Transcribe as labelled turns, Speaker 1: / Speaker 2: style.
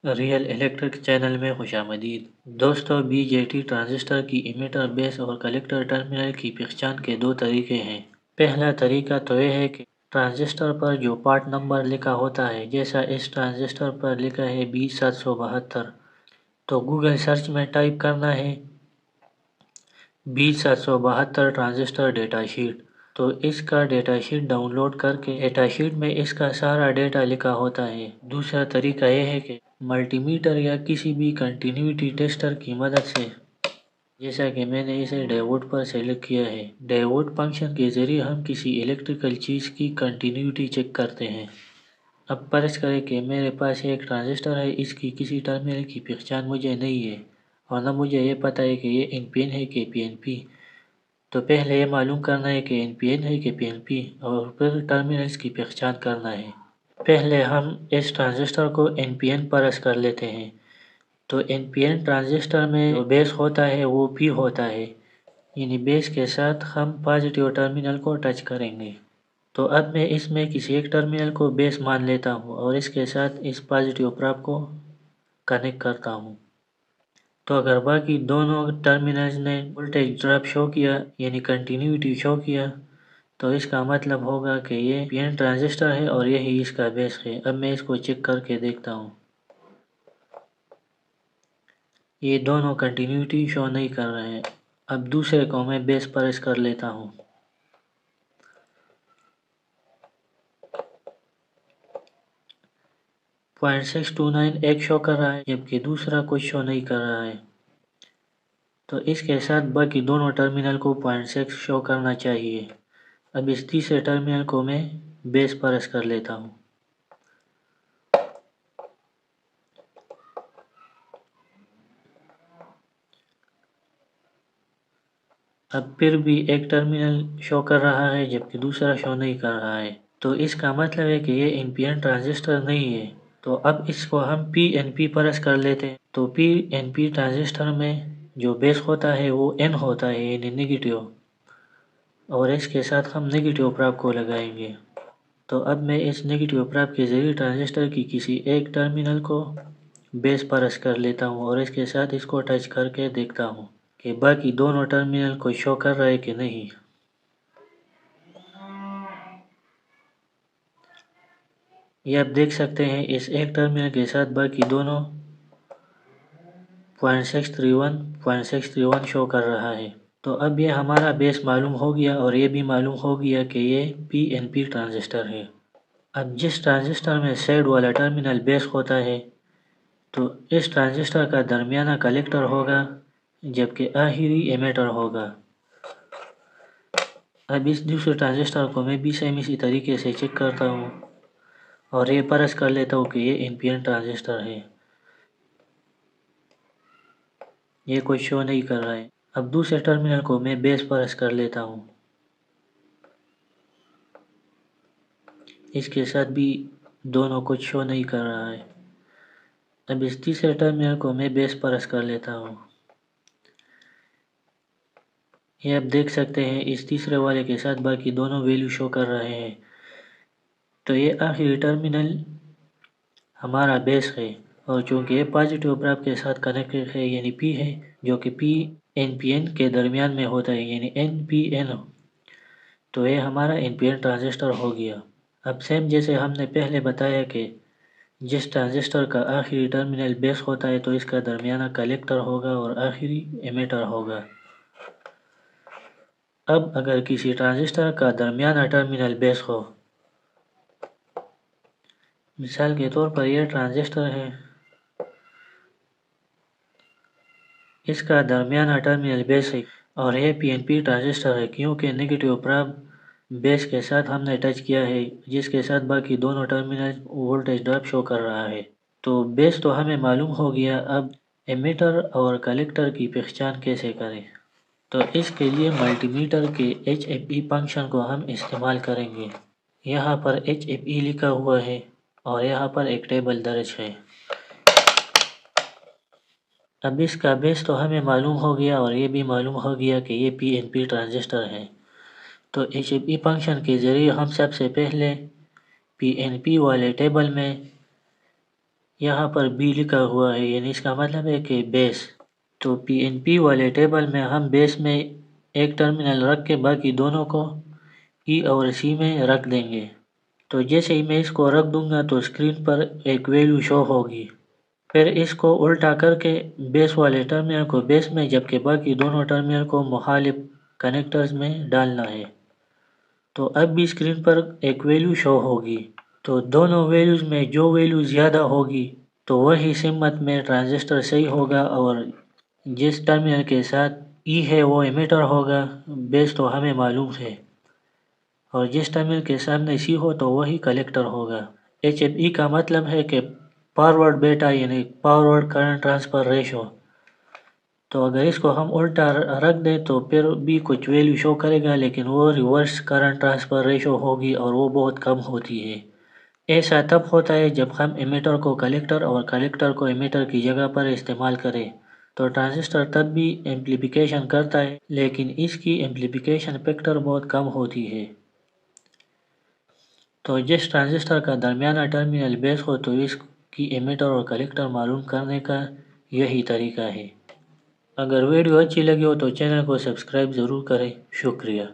Speaker 1: Real electric channel میں خوش آمدید دوستوں۔ بی جے ٹی ٹرانزسٹر کی ایمیٹر بیس اور کلیکٹر ٹرمینل کی پہچان کے دو طریقے ہیں۔ پہلا طریقہ تو یہ ہے کہ ٹرانزسٹر پر جو پارٹ نمبر لکھا ہوتا ہے، جیسا اس ٹرانزسٹر پر لکھا ہے B772، تو گوگل سرچ میں ٹائپ کرنا ہے B772 ٹرانزسٹر ڈیٹا شیٹ، تو اس کا ڈیٹا شیٹ ڈاؤن لوڈ کر کے ڈیٹا شیٹ میں اس کا سارا ڈیٹا لکھا ہوتا ہے۔ دوسرا طریقہ یہ ہے کہ ملٹی میٹر یا کسی بھی کنٹینیوٹی ٹیسٹر کی مدد سے، جیسا کہ میں نے اسے ڈائیوڈ پر سلیکٹ کیا ہے، ڈائیوڈ فنکشن کے ذریعے ہم کسی الیکٹریکل چیز کی کنٹینیوٹی چیک کرتے ہیں۔ اب فرض کریں کہ میرے پاس ایک ٹرانزسٹر ہے، اس کی کسی ٹرمینل کی پہچان مجھے نہیں ہے اور نہ مجھے یہ پتہ ہے کہ یہ این پی این ہے کہ پی این پی، تو پہلے یہ معلوم کرنا ہے کہ این پی این ہے کہ پی این پی، اور پھر ٹرمینلز کی پہچان کرنا ہے۔ پہلے ہم اس ٹرانزسٹر کو این پی این پرس کر لیتے ہیں، تو این پی این ٹرانزسٹر میں جو بیس ہوتا ہے وہ پی ہوتا ہے، یعنی بیس کے ساتھ ہم پازیٹیو ٹرمینل کو ٹچ کریں گے۔ تو اب میں اس میں کسی ایک ٹرمینل کو بیس مان لیتا ہوں اور اس کے ساتھ اس پازیٹیو پراپ کو کنیکٹ کرتا ہوں، تو اگر باقی دونوں ٹرمینلز نے وولٹیج ڈراپ شو کیا، یعنی کنٹینیوٹی شو کیا، تو اس کا مطلب ہوگا کہ یہ پی این ٹرانزسٹر ہے اور یہی اس کا بیس ہے۔ اب میں اس کو چیک کر کے دیکھتا ہوں، یہ دونوں کنٹینیوٹی شو نہیں کر رہے ہیں۔ اب دوسرے کو میں بیس پرس کر لیتا ہوں، 0.629 ایک شو کر رہا ہے جبکہ دوسرا کچھ شو نہیں کر رہا ہے، تو اس کے ساتھ باقی دونوں ٹرمینل کو 0.6 شو کرنا چاہیے۔ اب اس تیسرے ٹرمینل کو میں بیس پرس کر لیتا ہوں، اب پھر بھی ایک ٹرمینل شو کر رہا ہے جبکہ دوسرا شو نہیں کر رہا ہے، تو اس کا مطلب ہے کہ یہ این پی این ٹرانزسٹر نہیں ہے۔ تو اب اس کو ہم پی این پی پرس کر لیتے ہیں، تو پی این پی ٹرانزسٹر میں جو بیس ہوتا ہے وہ این ہوتا ہے، یعنی نیگیٹیو، اور اس کے ساتھ ہم نیگیٹیو پراپ کو لگائیں گے۔ تو اب میں اس نیگیٹیو پراپ کے ذریعے ٹرانزسٹر کی کسی ایک ٹرمینل کو بیس پرس کر لیتا ہوں اور اس کے ساتھ اس کو ٹچ کر کے دیکھتا ہوں کہ باقی دونوں ٹرمینل کو شو کر رہے کہ نہیں۔ یہ آپ دیکھ سکتے ہیں اس ایک ٹرمینل کے ساتھ باقی دونوں 0.631 0.631 شو کر رہا ہے۔ تو اب یہ ہمارا بیس معلوم ہو گیا اور یہ بھی معلوم ہو گیا کہ یہ پی این پی ٹرانزسٹر ہے۔ اب جس ٹرانزسٹر میں سیڈ والا ٹرمینل بیس ہوتا ہے، تو اس ٹرانزسٹر کا درمیانہ کلیکٹر ہوگا جبکہ آخری ایمیٹر ہوگا۔ اب اس دوسرے ٹرانزسٹر کو میں بھی سیم اسی طریقے سے چیک کرتا ہوں اور یہ پرس کر لیتا ہوں کہ یہ این پی این ٹرانزسٹر ہے، یہ کوئی شو نہیں کر رہا ہے۔ اب دوسرے ٹرمینل کو میں بیس پرس کر لیتا ہوں، اس کے ساتھ بھی دونوں کچھ شو نہیں کر رہا ہے۔ اب اس تیسرے ٹرمینل کو میں بیس پرس کر لیتا ہوں، یہ آپ دیکھ سکتے ہیں اس تیسرے والے کے ساتھ باقی دونوں ویلیو شو کر رہے ہیں، تو یہ آخری ٹرمینل ہمارا بیس ہے، اور چونکہ یہ پازیٹیو پراپ کے ساتھ کنیکٹڈ ہے، یعنی پی ہے، جو کہ پی این پی این کے درمیان میں ہوتا ہے، یعنی این پی این، تو یہ ہمارا این پی این ٹرانزسٹر ہو گیا۔ اب سیم جیسے ہم نے پہلے بتایا کہ جس ٹرانزسٹر کا آخری ٹرمینل بیس ہوتا ہے تو اس کا درمیانہ کلیکٹر ہوگا اور آخری ایمیٹر ہوگا۔ اب اگر کسی ٹرانزسٹر کا درمیانہ ٹرمینل بیس ہو، مثال کے طور پر یہ ٹرانزسٹر ہے، اس کا درمیانہ ٹرمینل بیس ہے اور یہ پی این پی ٹرانزسٹر ہے، کیونکہ نیگیٹیو پراپ بیس کے ساتھ ہم نے ٹچ کیا ہے، جس کے ساتھ باقی دونوں ٹرمینل وولٹیج ڈراپ شو کر رہا ہے۔ تو بیس تو ہمیں معلوم ہو گیا، اب ایمیٹر اور کلیکٹر کی پہچان کیسے کریں؟ تو اس کے لیے ملٹی میٹر کے ایچ ایف ای فنکشن کو ہم استعمال کریں گے۔ یہاں پر ایچ ایف ای لکھا ہوا ہے اور یہاں پر ایک ٹیبل درج ہے۔ اب اس کا بیس تو ہمیں معلوم ہو گیا اور یہ بھی معلوم ہو گیا کہ یہ پی این پی ٹرانزسٹر ہے، تو ایچ ایف ای فنکشن کے ذریعے ہم سب سے پہلے پی این پی والے ٹیبل میں یہاں پر بی لکھا ہوا ہے، یعنی اس کا مطلب ہے کہ بیس۔ تو پی این پی والے ٹیبل میں ہم بیس میں ایک ٹرمینل رکھ کے باقی دونوں کو ای اور سی میں رکھ دیں گے۔ تو جیسے ہی میں اس کو رکھ دوں گا تو اسکرین پر ایک ویلیو شو ہوگی۔ پھر اس کو الٹا کر کے بیس والے ٹرمینل کو بیس میں، جبکہ باقی دونوں ٹرمینل کو مخالف کنیکٹرز میں ڈالنا ہے۔ تو اب بھی اسکرین پر ایک ویلیو شو ہوگی۔ تو دونوں ویلیوز میں جو ویلیو زیادہ ہوگی تو وہی سمت میں ٹرانزسٹر صحیح ہوگا، اور جس ٹرمینل کے ساتھ ای ہے وہ ایمیٹر ہوگا، بیس تو ہمیں معلوم ہے، اور جس ٹرمینل کے سامنے سی ہو تو وہی کلیکٹر ہوگا۔ ایچ ایف ای کا مطلب ہے کہ فارورڈ بیٹا، یعنی فارورڈ کرنٹ ٹرانسفر ریشو۔ تو اگر اس کو ہم الٹا رکھ دیں تو پھر بھی کچھ ویلیو شو کرے گا، لیکن وہ ریورس کرنٹ ٹرانسفر ریشو ہوگی اور وہ بہت کم ہوتی ہے۔ ایسا تب ہوتا ہے جب ہم ایمیٹر کو کلیکٹر اور کلیکٹر کو ایمیٹر کی جگہ پر استعمال کریں، تو ٹرانزسٹر تب بھی ایمپلیفیکیشن کرتا ہے، لیکن اس کی ایمپلیفیکیشن فیکٹر بہت کم ہوتی ہے۔ تو جس ٹرانزسٹر کا درمیانہ ٹرمینل بیس ہو تو اس کی ایمیٹر اور کلیکٹر معلوم کرنے کا یہی طریقہ ہے۔ اگر ویڈیو اچھی لگی ہو تو چینل کو سبسکرائب ضرور کریں۔ شکریہ۔